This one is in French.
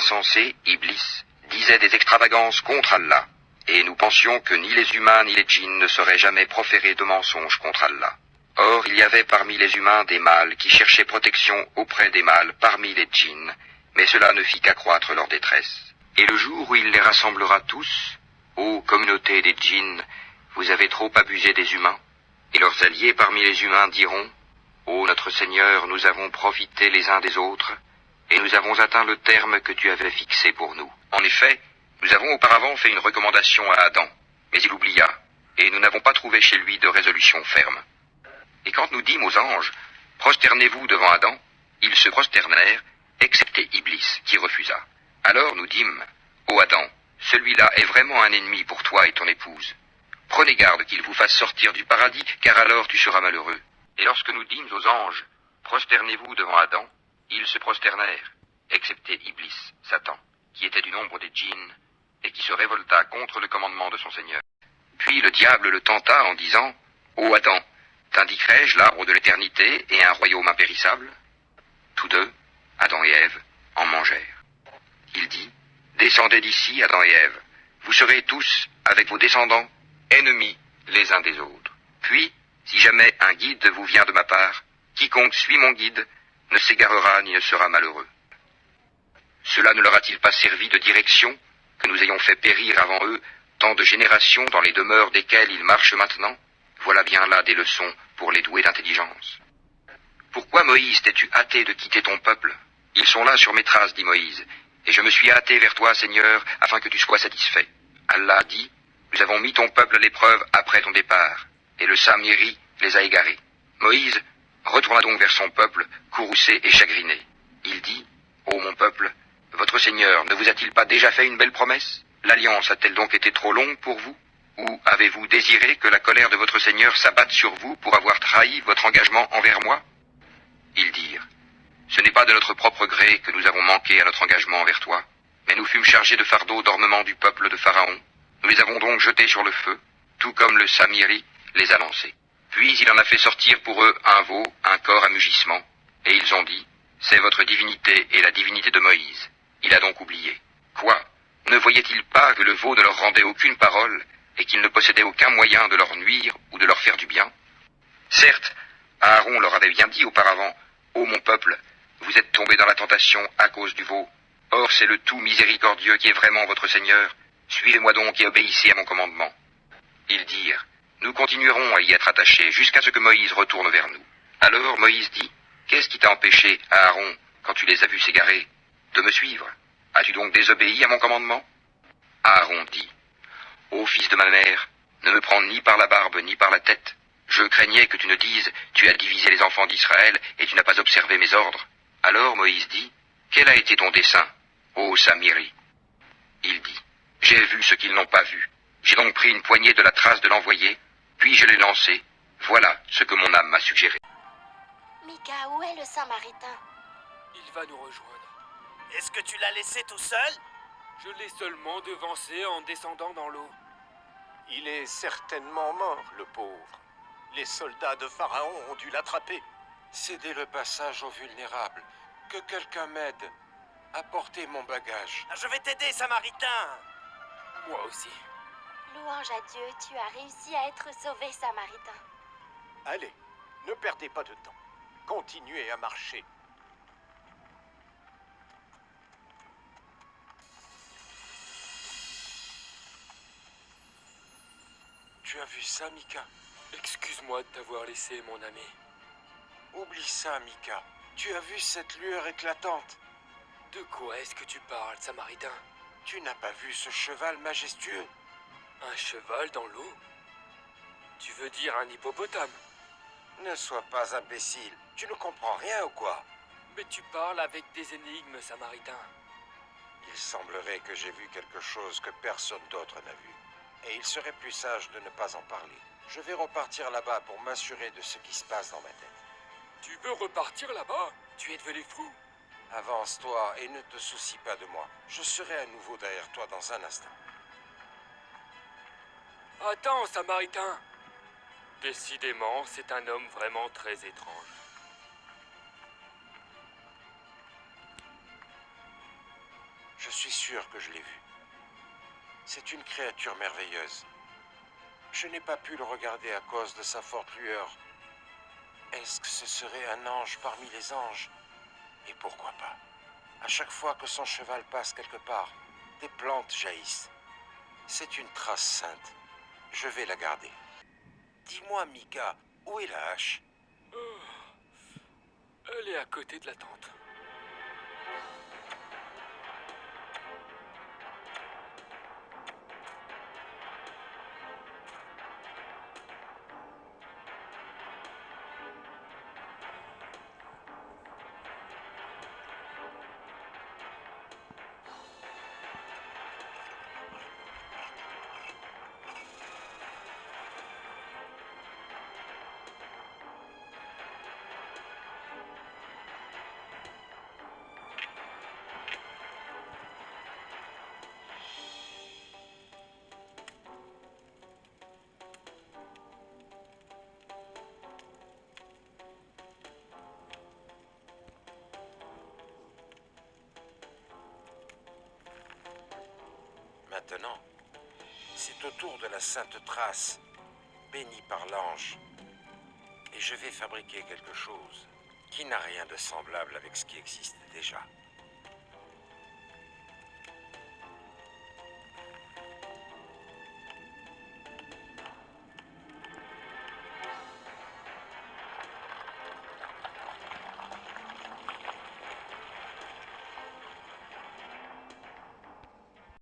insensé, Iblis, disait des extravagances contre Allah, et nous pensions que ni les humains ni les djinns ne sauraient jamais proférer de mensonges contre Allah. Or, il y avait parmi les humains des mâles qui cherchaient protection auprès des mâles parmi les djinns, mais cela ne fit qu'accroître leur détresse. Et le jour où il les rassemblera tous, ô communauté des djinns, vous avez trop abusé des humains, et leurs alliés parmi les humains diront, ô notre Seigneur, nous avons profité les uns des autres, et nous avons atteint le terme que tu avais fixé pour nous. En effet, nous avons auparavant fait une recommandation à Adam, mais il oublia, et nous n'avons pas trouvé chez lui de résolution ferme. Et quand nous dîmes aux anges, prosternez-vous devant Adam, ils se prosternèrent, excepté Iblis, qui refusa. Alors nous dîmes, ô Adam, celui-là est vraiment un ennemi pour toi et ton épouse. Prenez garde qu'il vous fasse sortir du paradis, car alors tu seras malheureux. Et lorsque nous dîmes aux anges, prosternez-vous devant Adam, ils se prosternèrent, excepté Iblis, Satan, qui était du nombre des djinns, et qui se révolta contre le commandement de son Seigneur. Puis le diable le tenta en disant, ô Adam, t'indiquerai-je l'arbre de l'éternité et un royaume impérissable? Tous deux, Adam et Ève, en mangèrent. Il dit, descendez d'ici, Adam et Ève, vous serez tous, avec vos descendants, ennemis les uns des autres. Puis, si jamais un guide vous vient de ma part, quiconque suit mon guide ne s'égarera ni ne sera malheureux. Cela ne leur a-t-il pas servi de direction, que nous ayons fait périr avant eux tant de générations dans les demeures desquelles ils marchent maintenant? Voilà bien là des leçons pour les doués d'intelligence. Pourquoi, Moïse, t'es-tu hâté de quitter ton peuple? Ils sont là sur mes traces, dit Moïse, et je me suis hâté vers toi, Seigneur, afin que tu sois satisfait. Allah dit, nous avons mis ton peuple à l'épreuve après ton départ, et le Samiri les a égarés. Moïse retourna donc vers son peuple, courroucé et chagriné. Il dit, ô mon peuple, votre Seigneur ne vous a-t-il pas déjà fait une belle promesse? L'alliance a-t-elle donc été trop longue pour vous? Ou avez-vous désiré que la colère de votre Seigneur s'abatte sur vous pour avoir trahi votre engagement envers moi? Ils dirent, ce n'est pas de notre propre gré que nous avons manqué à notre engagement envers toi, mais nous fûmes chargés de fardeaux d'ornement du peuple de Pharaon. Nous les avons donc jetés sur le feu, tout comme le Samiri les a lancés. Puis il en a fait sortir pour eux un veau, un corps à mugissement, et ils ont dit, c'est votre divinité et la divinité de Moïse. Il a donc oublié. Quoi? Ne voyait-il pas que le veau ne leur rendait aucune parole, et qu'il ne possédait aucun moyen de leur nuire ou de leur faire du bien? Certes, Aaron leur avait bien dit auparavant, ô mon peuple, vous êtes tombés dans la tentation à cause du veau. Or c'est le tout miséricordieux qui est vraiment votre Seigneur. Suivez-moi donc et obéissez à mon commandement. Ils dirent, nous continuerons à y être attachés jusqu'à ce que Moïse retourne vers nous. Alors Moïse dit, qu'est-ce qui t'a empêché, Aaron, quand tu les as vus s'égarer, de me suivre? As-tu donc désobéi à mon commandement? Aaron dit, ô fils de ma mère, ne me prends ni par la barbe ni par la tête. Je craignais que tu ne dises, tu as divisé les enfants d'Israël et tu n'as pas observé mes ordres. Alors Moïse dit, quel a été ton dessein, ô Samiri? Il dit, j'ai vu ce qu'ils n'ont pas vu. J'ai donc pris une poignée de la trace de l'envoyé, puis je l'ai lancé. Voilà ce que mon âme m'a suggéré. Mika, où est le Samaritain? Il va nous rejoindre. Est-ce que tu l'as laissé tout seul? Je l'ai seulement devancé en descendant dans l'eau. Il est certainement mort, le pauvre. Les soldats de Pharaon ont dû l'attraper. Cédez le passage aux vulnérables. Que quelqu'un m'aide. Apportez mon bagage. Je vais t'aider, Samaritain. Moi aussi. Louange à Dieu, tu as réussi à être sauvé, Samaritain. Allez, ne perdez pas de temps. Continuez à marcher. Tu as vu ça, Mika? Excuse-moi de t'avoir laissé, mon ami. Oublie ça, Mika. Tu as vu cette lueur éclatante? De quoi est-ce que tu parles, Samaritain? Tu n'as pas vu ce cheval majestueux? Un cheval dans l'eau? Tu veux dire un hippopotame? Ne sois pas imbécile. Tu ne comprends rien ou quoi? Mais tu parles avec des énigmes, Samaritain. Il semblerait que j'ai vu quelque chose que personne d'autre n'a vu. Et il serait plus sage de ne pas en parler. Je vais repartir là-bas pour m'assurer de ce qui se passe dans ma tête. Tu veux repartir là-bas? Tu es devenu fou. Avance-toi et ne te soucie pas de moi. Je serai à nouveau derrière toi dans un instant. Attends, Samaritain. Décidément, c'est un homme vraiment très étrange. Je suis sûr que je l'ai vu. C'est une créature merveilleuse. Je n'ai pas pu le regarder à cause de sa forte lueur. Est-ce que ce serait un ange parmi les anges? Et pourquoi pas? À chaque fois que son cheval passe quelque part, des plantes jaillissent. C'est une trace sainte. Je vais la garder. Dis-moi, Mika, où est la hache? Elle est à côté de la tente. Maintenant, c'est au tour de la sainte trace, bénie par l'ange. Et je vais fabriquer quelque chose qui n'a rien de semblable avec ce qui existe déjà.